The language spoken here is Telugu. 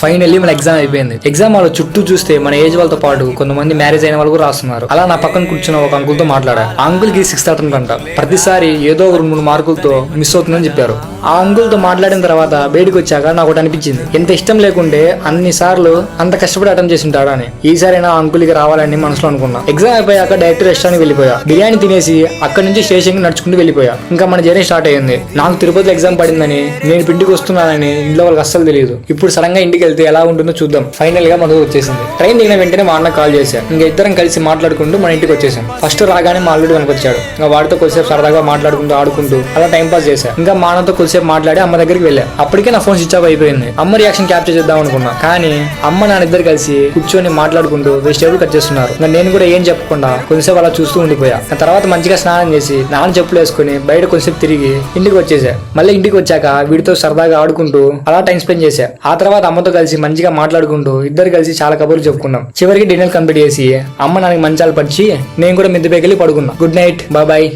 ఫైనల్లీ మన ఎగ్జామ్ అయిపోయింది. ఎగ్జామ్ వాళ్ళ చుట్టూ చూస్తే మన ఏజ్ వాళ్ళతో పాటు కొంతమంది మ్యారేజ్ అయిన వాళ్ళు కూడా రాస్తున్నారు. అలా నా పక్కన కూర్చున్న ఒక అంకుల్ తో మాట్లాడా. ఆ అంకుల్ కి 6th అటెంప్ట్ అంట. ప్రతిసారి ఏదో 2-3 మార్కులతో మిస్ అవుతుందని చెప్పారు. ఆ అంకుల్ తో మాట్లాడిన తర్వాత బయటకు వచ్చాక నాకు ఒకటి అనిపించింది, ఎంత ఇష్టం లేకుంటే అన్ని సార్లు అంత కష్టపడి అటెంప్ట్ చేసి ఉంటాడా అని. ఈసారి నా అంకుల్ కి రావాలని మనసులో అనుకున్నా. ఎగ్జామ్ అయిపోయాక డైరెక్ట్ రెస్టారెంట్ వెళ్ళిపోయా. బిర్యానీ తినేసి అక్కడి నుంచి స్టేషన్ కి నడుచుకుంటూ వెళ్ళిపోయా. ఇంకా మన జర్నీ స్టార్ట్ అయ్యింది. నాకు తిరుపతిలో ఎగ్జామ్ పడిందని, నేను ఇంటికి వస్తున్నానని ఇంట్లో వాళ్ళకి అస్సలు తెలియదు. ఇప్పుడు సడన్ గా ఇంటికి వెళ్తే ఎలా ఉంటుందో చూద్దాం. ఫైనల్ గా మనకు వచ్చేసింది. ట్రైన్ దిగిన వెంటనే మా అన్న కాల్ చేశా. ఇంకా ఇద్దరం కలిసి మాట్లాడుకుంటూ మన ఇంటికి వచ్చేసాం. ఫస్ట్ రాగానే మా అల్లుడు కనిపించాడు. ఇంకా వాడితో కొద్దిసేపు సరదాగా మాట్లాడుకుంటూ ఆడుకుంటూ అలా టైం పాస్ చేశా. ఇంకా మా అన్నతో కొద్దిసేపు మాట్లాడి అమ్మ దగ్గరికి వెళ్ళా. అప్పటికే నా ఫోన్ స్విచ్ ఆఫ్ అయిపోయింది. అమ్మ రియాక్షన్ క్యాప్చర్ చేద్దాం అనుకున్నా, కానీ అమ్మ నాన్న ఇద్దరు కలిసి కూర్చొని మాట్లాడుకుంటూ వెజిటేబుల్ కట్ చేస్తున్నారు. ఇంకా నేను కూడా ఏం చెప్పకుండా కొంచెంసేపు అలా చూస్తూ ఉండిపోయా. ఆ తర్వాత మంచిగా స్నానం చేసి నాన్న చెప్పులు వేసుకుని బయట కొంచెంసేపు తిరిగి ఇంటికి వచ్చేసా. మళ్ళీ ఇంటికి వచ్చాక వీడితో సరదాగా ఆడుకుంటూ అలా టైం స్పెండ్ చేశా. ఆ తర్వాత అమ్మతో కలిసి మంచిగా మాట్లాడుకుంటూ ఇద్దరు కలిసి చాలా కబుర్లు చెప్పుకున్నాం. చివరికి డిన్నర్ కంప్లీట్ చేసి అమ్మ నాన్నకి మంచాలు పరిచి నేను కూడా మిద్దె పైకి వెళ్ళి పడుకున్నా. Good night, bye.